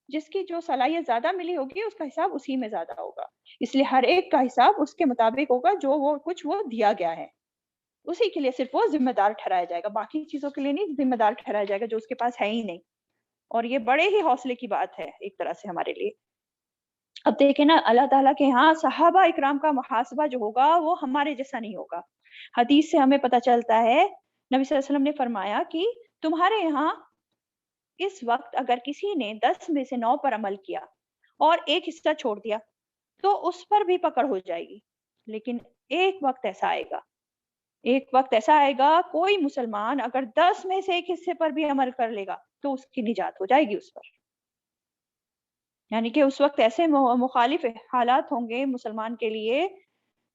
A: جس کی جو صلاحیت زیادہ ملی ہوگی اس کا حساب اسی میں زیادہ ہوگا، اس لیے ہر ایک کا حساب اس کے مطابق ہوگا جو وہ دیا گیا ہے، اسی کے لیے صرف وہ ذمہ دار ٹھہرایا جائے گا، باقی چیزوں کے لیے نہیں ذمہ دار ٹھہرایا جائے گا جو اس کے پاس ہے ہی نہیں۔ اور یہ بڑے ہی حوصلے کی بات ہے ایک طرح سے ہمارے لیے۔ اب دیکھیں نا، اللہ تعالیٰ کے ہاں صحابہ اکرام کا محاسبہ جو ہوگا وہ ہمارے جیسا نہیں ہوگا۔ حدیث سے ہمیں پتہ چلتا ہے، نبی صلی اللہ علیہ وسلم نے فرمایا کہ تمہارے یہاں اس وقت اگر کسی نے 10 میں سے 9 پر عمل کیا اور ایک حصہ چھوڑ دیا تو اس پر بھی پکڑ ہو جائے گی، لیکن ایک وقت ایسا آئے گا کوئی مسلمان اگر 10 میں سے ایک حصے پر بھی عمل کر لے گا تو اس کی نجات ہو جائے گی اس پر۔ یعنی کہ اس وقت ایسے مخالف حالات ہوں گے مسلمان کے لیے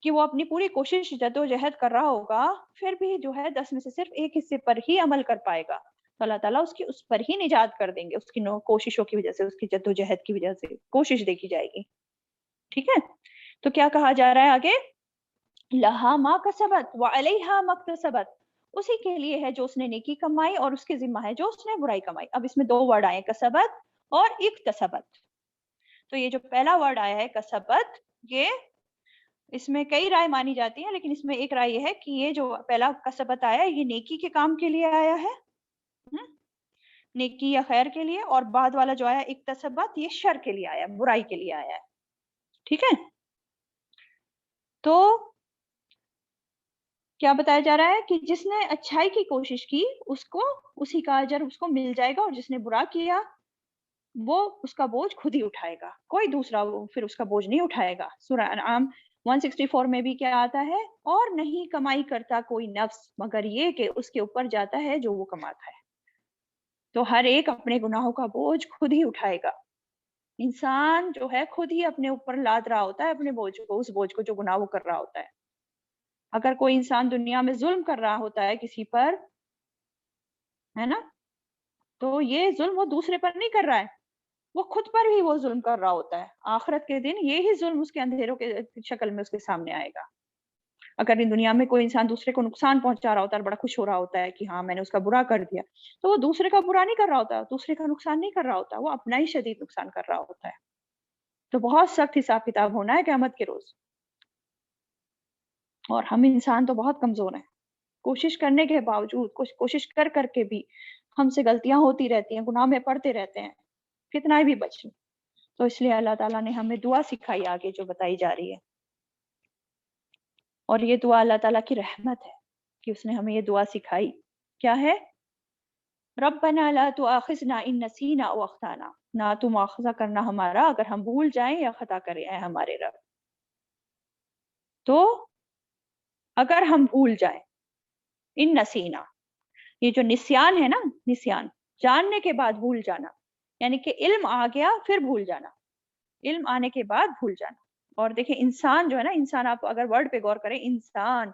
A: کہ وہ اپنی پوری کوشش جد و جہد کر رہا ہوگا، پھر بھی جو ہے 10 میں سے صرف ایک حصے پر ہی عمل کر پائے گا تو اللہ تعالیٰ اس پر ہی نجات کر دیں گے، اس کی کوششوں کی وجہ سے، اس کی جد و جہد کی وجہ سے کوشش دیکھی جائے گی۔ ٹھیک ہے، تو کیا کہا جا رہا ہے آگے؟ لہا ما کسبت وعلیہا ما اکتسبت، اسی کے لیے ہے جو اس نے نیکی کمائی اور اس کے ذمہ ہے جو اس نے برائی کمائی۔ اب اس میں 2 ورڈ آئے، کسبت اور اکتسبت۔ تو یہ جو پہلا ورڈ آیا ہے کسبت، یہ اس میں کئی رائے مانی جاتی ہیں، لیکن اس میں ایک رائے یہ ہے کہ یہ جو پہلا کسبت آیا ہے یہ نیکی کے کام کے لیے آیا ہے، نیکی یا خیر کے لیے، اور بعد والا جو آیا اکتسبت یہ شر کے لیے آیا، برائی کے لیے آیا ہے۔ ٹھیک ہے، تو کیا بتایا جا رہا ہے کہ جس نے اچھائی کی کوشش کی اس کو اسی کا اجر اس کو مل جائے گا، اور جس نے برا کیا وہ اس کا بوجھ خود ہی اٹھائے گا، کوئی دوسرا وہ پھر اس کا بوجھ نہیں اٹھائے گا۔ سورہ انعام 164 میں بھی کیا آتا ہے؟ اور نہیں کمائی کرتا کوئی نفس مگر یہ کہ اس کے اوپر جاتا ہے جو وہ کماتا ہے۔ تو ہر ایک اپنے گناہوں کا بوجھ خود ہی اٹھائے گا، انسان جو ہے خود ہی اپنے اوپر لاد رہا ہوتا ہے اپنے بوجھ کو، اس بوجھ کو جو گناہ وہ کر رہا ہوتا ہے۔ اگر کوئی انسان دنیا میں ظلم کر رہا ہوتا ہے کسی پر، ہے نا، تو یہ ظلم وہ دوسرے پر نہیں کر رہا ہے، وہ خود پر ہی وہ ظلم کر رہا ہوتا ہے۔ آخرت کے دن یہی ظلم اس کے اندھیروں کے شکل میں اس کے سامنے آئے گا۔ اگر ان دنیا میں کوئی انسان دوسرے کو نقصان پہنچا رہا ہوتا ہے اور بڑا خوش ہو رہا ہوتا ہے کہ ہاں میں نے اس کا برا کر دیا، تو وہ دوسرے کا برا نہیں کر رہا ہوتا، دوسرے کا نقصان نہیں کر رہا ہوتا، وہ اپنا ہی شدید نقصان کر رہا ہوتا ہے۔ تو بہت سخت حساب کتاب ہونا ہے قیامت کے روز، اور ہم انسان تو بہت کمزور ہیں، کوشش کرنے کے باوجود، کوشش کر کر کے بھی ہم سے غلطیاں ہوتی رہتی ہیں، گناہ میں پڑتے رہتے ہیں، کتنا بھی بچیں۔ تو اس لیے اللہ تعالیٰ نے ہمیں دعا سکھائی آگے جو بتائی جا رہی ہے، اور یہ دعا اللہ تعالیٰ کی رحمت ہے کہ اس نے ہمیں یہ دعا سکھائی۔ کیا ہے؟ ربنا لا تؤاخذنا ان نسینا او اخطانا، نہ تو مواخذہ کرنا ہمارا اگر ہم بھول جائیں یا خطا کریں اے ہمارے رب۔ تو اگر ہم بھول جائیں، ان نسینا، یہ جو نسیان ہے نا، نسیان جاننے کے بعد بھول جانا، یعنی کہ علم آ گیا پھر بھول جانا، علم آنے کے بعد بھول جانا۔ اور دیکھیں انسان جو ہے نا، انسان آپ اگر ورڈ پہ غور کریں، انسان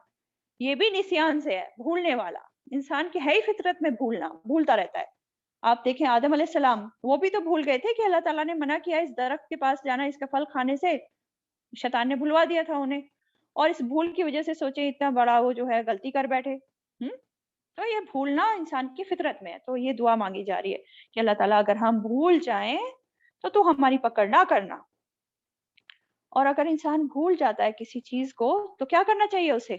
A: یہ بھی نسیان سے ہے، بھولنے والا۔ انسان کی ہے ہی فطرت میں بھولنا، بھولتا رہتا ہے۔ آپ دیکھیں آدم علیہ السلام، وہ بھی تو بھول گئے تھے کہ اللہ تعالیٰ نے منع کیا اس درخت کے پاس جانا، اس کا پھل کھانے سے، شیطان نے بھلوا دیا تھا انہیں، اور اس بھول کی وجہ سے سوچے اتنا بڑا وہ جو ہے غلطی کر بیٹھے۔ تو یہ بھولنا انسان کی فطرت میں ہے، تو یہ دعا مانگی جا رہی ہے کہ اللہ تعالیٰ اگر ہم بھول جائیں تو ہماری پکڑ نہ کرنا۔ اور اگر انسان بھول جاتا ہے کسی چیز کو تو کیا کرنا چاہیے اسے؟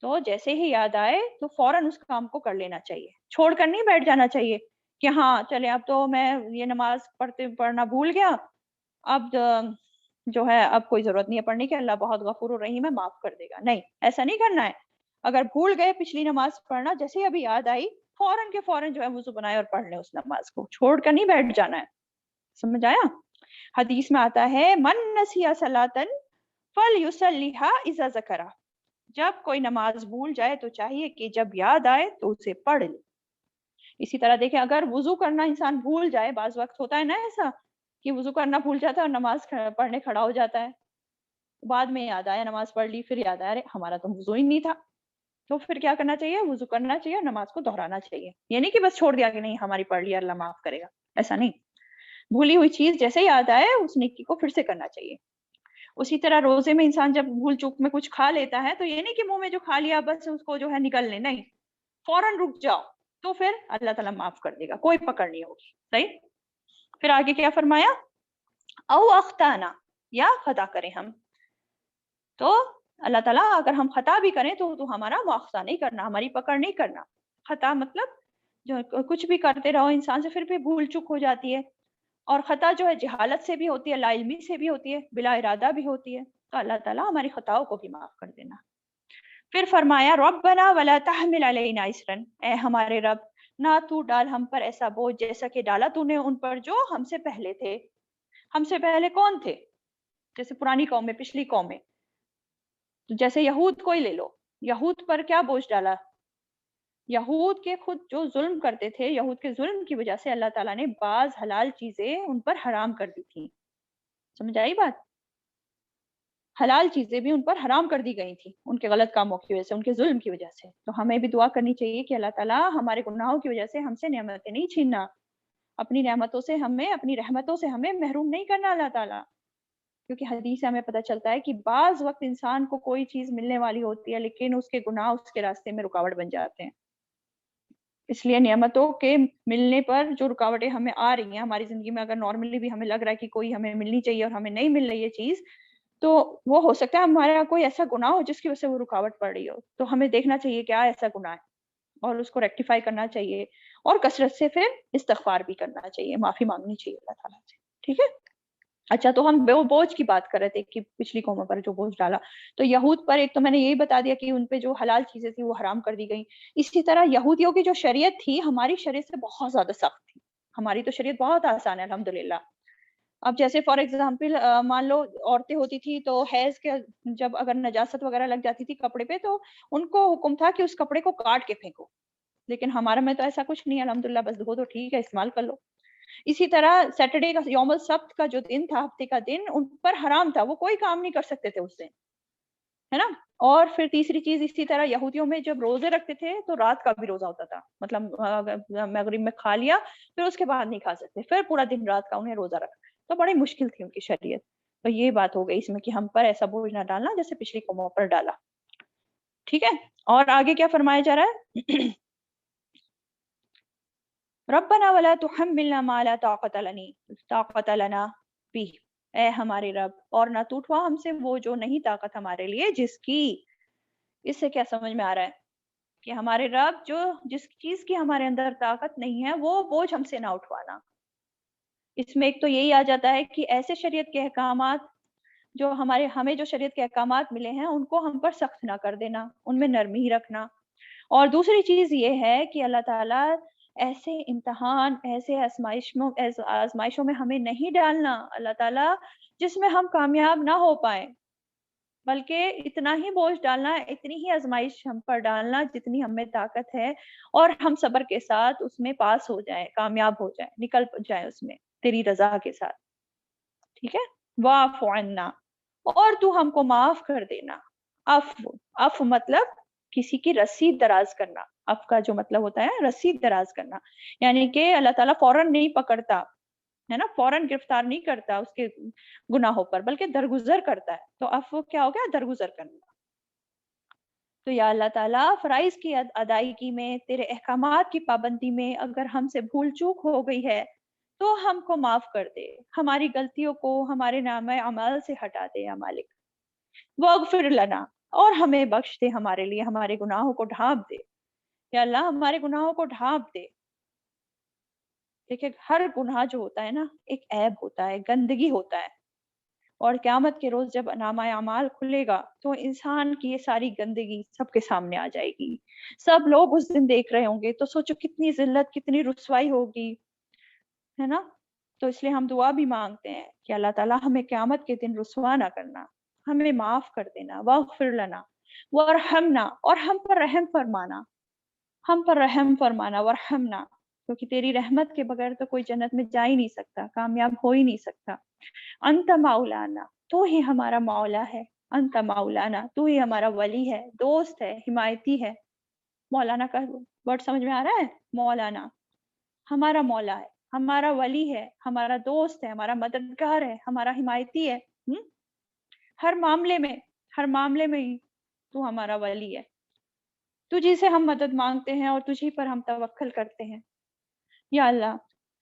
A: تو جیسے ہی یاد آئے تو فوراً اس کام کو کر لینا چاہیے، چھوڑ کر نہیں بیٹھ جانا چاہیے کہ ہاں چلے اب تو میں یہ نماز پڑھنا بھول گیا، اب جو ہے اب کوئی ضرورت نہیں ہے پڑھنے کی، اللہ بہت غفور الرحیم ہے، معاف کر دے گا۔ نہیں، ایسا نہیں کرنا ہے۔ اگر بھول گئے پچھلی نماز پڑھنا، جیسے ہی ابھی یاد آئی فوراً کے فوراً جو ہے وضو بنائے اور پڑھ لیں اس نماز کو، چھوڑ کر نہیں بیٹھ جانا ہے۔ سمجھ آیا؟ حدیث میں آتا ہے من نسی صلاۃ فلیصلیھا اذا ذکرھا، جب کوئی نماز بھول جائے تو چاہیے کہ جب یاد آئے تو اسے پڑھ لے۔ اسی طرح دیکھیں اگر وضو کرنا انسان بھول جائے، بعض وقت ہوتا ہے نا ایسا کہ وضو کرنا بھول جاتا ہے اور نماز پڑھنے کھڑا ہو جاتا ہے، بعد میں یاد آیا نماز پڑھ لی، پھر یاد آیا ارے ہمارا تو وضو ہی نہیں تھا، تو پھر کیا کرنا چاہیے؟ وضو کرنا چاہیے اور نماز کو دہرانا چاہیے۔ یہ نہیں کہ بس چھوڑ دیا کہ نہیں ہماری پڑھ لی اللہ معاف کرے گا، ایسا نہیں۔ بھولی ہوئی چیز جیسے یاد آئے اس نیکی کو پھر سے کرنا چاہیے۔ اسی طرح روزے میں انسان جب بھول چوک میں کچھ کھا لیتا ہے تو یہ نہیں کہ منہ میں جو کھا لیا بس اس کو جو ہے نکل لے، نہیں، فوراً رک جاؤ، تو پھر اللہ تعالیٰ معاف کر دے گا، کوئی پکڑ نہیں ہوگی۔ صحیح؟ پھر آگے کیا فرمایا؟ او اختانا، یا خطا کریں ہم. تو اللہ تعالیٰ اگر ہم خطا بھی کریں تو ہمارا مواخذہ نہیں کرنا، ہماری پکڑ نہیں کرنا. خطا مطلب جو کچھ بھی کرتے رہو انسان سے پھر بھی بھول چک ہو جاتی ہے، اور خطا جو ہے جہالت سے بھی ہوتی ہے، لا علمی سے بھی ہوتی ہے، بلا ارادہ بھی ہوتی ہے. تو اللہ تعالیٰ ہماری خطاؤں کو بھی معاف کر دینا. پھر فرمایا ربنا ولا تحمل علینا اسرا، اے ہمارے رب نہ تو ڈال ہم پر ایسا بوجھ جیسا کہ ڈالا تو نے ان پر جو ہم سے پہلے تھے. ہم سے پہلے کون تھے؟ جیسے پرانی قوم میں، پچھلی قوم میں، جیسے یہود کو ہی لے لو. یہود پر کیا بوجھ ڈالا؟ یہود کے خود جو ظلم کرتے تھے، یہود کے ظلم کی وجہ سے اللہ تعالیٰ نے بعض حلال چیزیں ان پر حرام کر دی تھی. سمجھ آئی بات؟ حلال چیزیں بھی ان پر حرام کر دی گئی تھی ان کے غلط کاموں کی وجہ سے، ان کے ظلم کی وجہ سے. تو ہمیں بھی دعا کرنی چاہیے کہ اللہ تعالیٰ ہمارے گناہوں کی وجہ سے ہم سے نعمتیں نہیں چھیننا، اپنی نعمتوں سے ہمیں، اپنی رحمتوں سے ہمیں محروم نہیں کرنا اللہ تعالیٰ. کیونکہ حدیث سے ہمیں پتہ چلتا ہے کہ بعض وقت انسان کو کوئی چیز ملنے والی ہوتی ہے لیکن اس کے گناہ اس کے راستے میں رکاوٹ بن جاتے ہیں. اس لیے نعمتوں کے ملنے پر جو رکاوٹیں ہمیں آ رہی ہیں ہماری زندگی میں، اگر نارملی بھی ہمیں لگ رہا ہے کہ کوئی ہمیں ملنی چاہیے اور ہمیں نہیں مل رہی یہ چیز، تو وہ ہو سکتا ہے ہمارا کوئی ایسا گناہ ہو جس کی وجہ سے وہ رکاوٹ پڑ رہی ہو. تو ہمیں دیکھنا چاہیے کیا ایسا گناہ ہے اور اس کو ریکٹیفائی کرنا چاہیے، اور کثرت سے پھر استغفار بھی کرنا چاہیے، معافی مانگنی چاہیے اللہ تعالیٰ سے. ٹھیک ہے. اچھا، تو ہم بوجھ کی بات کر رہے تھے کہ پچھلی قوموں پر جو بوجھ ڈالا. تو یہود پر ایک تو میں نے یہی بتا دیا کہ ان پہ جو حلال چیزیں تھی وہ حرام کر دی گئیں. اسی طرح یہودیوں کی جو شریعت تھی ہماری شریعت سے بہت زیادہ سخت تھی. ہماری تو شریعت بہت آسان ہے الحمدللہ. اب جیسے فار ایگزامپل مان لو عورتیں ہوتی تھی تو حیض کے جب اگر نجاست وغیرہ لگ جاتی تھی کپڑے پہ تو ان کو حکم تھا کہ اس کپڑے کو کاٹ کے پھینکو. لیکن ہمارا میں تو ایسا کچھ نہیں ہے الحمدللہ، بس دھو تو ٹھیک ہے، استعمال کر لو. اسی طرح سیٹرڈے کا یوم السبت کا جو دن تھا، ہفتے کا دن، ان پر حرام تھا، وہ کوئی کام نہیں کر سکتے تھے اس دن، ہے نا. اور پھر تیسری چیز، اسی طرح یہودیوں میں جب روزے رکھتے تھے تو رات کا بھی روزہ ہوتا تھا، مطلب مغرب میں کھا لیا پھر اس کے بعد نہیں کھا سکتے، پھر پورا دن رات کا انہیں روزہ رکھنا. تو بڑی مشکل تھی ان کی شریعت. تو یہ بات ہو گئی اس میں کہ ہم پر ایسا بوجھ نہ ڈالنا جیسے پچھلی قوموں پر ڈالا. ٹھیک ہے. اور آگے کیا فرمایا جا رہا ہے؟ ربنا ولا تحملنا ما لا طاقت لنا به، اے ہمارے رب اور نہ تو اٹھوا ہم سے وہ جو نہیں طاقت ہمارے لیے جس کی. اس سے کیا سمجھ میں آ رہا ہے؟ کہ ہمارے رب جو جس چیز کی ہمارے اندر طاقت نہیں ہے وہ بوجھ ہم سے نہ اٹھوانا. اس میں ایک تو یہی آ جاتا ہے کہ ایسے شریعت کے احکامات جو ہمیں جو شریعت کے احکامات ملے ہیں ان کو ہم پر سخت نہ کر دینا، ان میں نرمی ہی رکھنا. اور دوسری چیز یہ ہے کہ اللہ تعالیٰ ایسے امتحان، ایسے آزمائشوں میں ہمیں نہیں ڈالنا اللہ تعالیٰ جس میں ہم کامیاب نہ ہو پائیں، بلکہ اتنا ہی بوجھ ڈالنا، اتنی ہی آزمائش ہم پر ڈالنا جتنی ہم میں طاقت ہے، اور ہم صبر کے ساتھ اس میں پاس ہو جائیں، کامیاب ہو جائیں، نکل جائیں اس میں تیری رضا کے ساتھ. ٹھیک ہے. واعف عنا، اور تو ہم کو معاف کر دینا. عفو مطلب کسی کی رسی دراز کرنا. عفو کا جو مطلب ہوتا ہے رسی دراز کرنا، یعنی کہ اللہ تعالیٰ فوراً نہیں پکڑتا ہے نا، فوراً گرفتار نہیں کرتا اس کے گناہوں پر، بلکہ درگزر کرتا ہے. تو عفو کیا ہو گیا؟ درگزر کرنا. تو یا اللہ تعالیٰ فرائض کی ادائیگی میں، تیرے احکامات کی پابندی میں اگر ہم سے بھول چوک ہو گئی ہے تو ہم کو معاف کر دے، ہماری غلطیوں کو ہمارے نامہ اعمال سے ہٹا دے یا مالک. واغفر لنا، اور ہمیں بخش دے، ہمارے لیے ہمارے گناہوں کو ڈھانپ دے. یا اللہ ہمارے گناہوں کو ڈھانپ دے. دیکھیں ہر گناہ جو ہوتا ہے نا ایک عیب ہوتا ہے، گندگی ہوتا ہے، اور قیامت کے روز جب نامہ اعمال کھلے گا تو انسان کی یہ ساری گندگی سب کے سامنے آ جائے گی. سب لوگ اس دن دیکھ رہے ہوں گے، تو سوچو کتنی ذلت، کتنی رسوائی ہوگی، ہے نا. تو اس لیے ہم دعا بھی مانگتے ہیں کہ اللہ تعالیٰ ہمیں قیامت کے دن رسوا نہ کرنا، ہمیں معاف کر دینا. واغفر لنا وارحمنا، اور ہم پر رحم فرمانا، ہم پر رحم فرمانا. ورحمنا، کیونکہ تیری رحمت کے بغیر تو کوئی جنت میں جا ہی نہیں سکتا، کامیاب ہو ہی نہیں سکتا. انت مولانا، تو ہی ہمارا مولا ہے. انت مولانا، تو ہی ہمارا ولی ہے، دوست ہے، حمایتی ہے. مولانا کا ورڈ سمجھ میں آ رہا ہے؟ مولانا ہمارا مولا ہے، ہمارا ولی ہے، ہمارا دوست ہے، ہمارا مددگار ہے، ہمارا حمایتی ہے. ہر معاملے میں ہی تو ہمارا ولی ہے. تجھی سے ہم مدد مانگتے ہیں اور تجھی پر ہم توکل کرتے ہیں. یا اللہ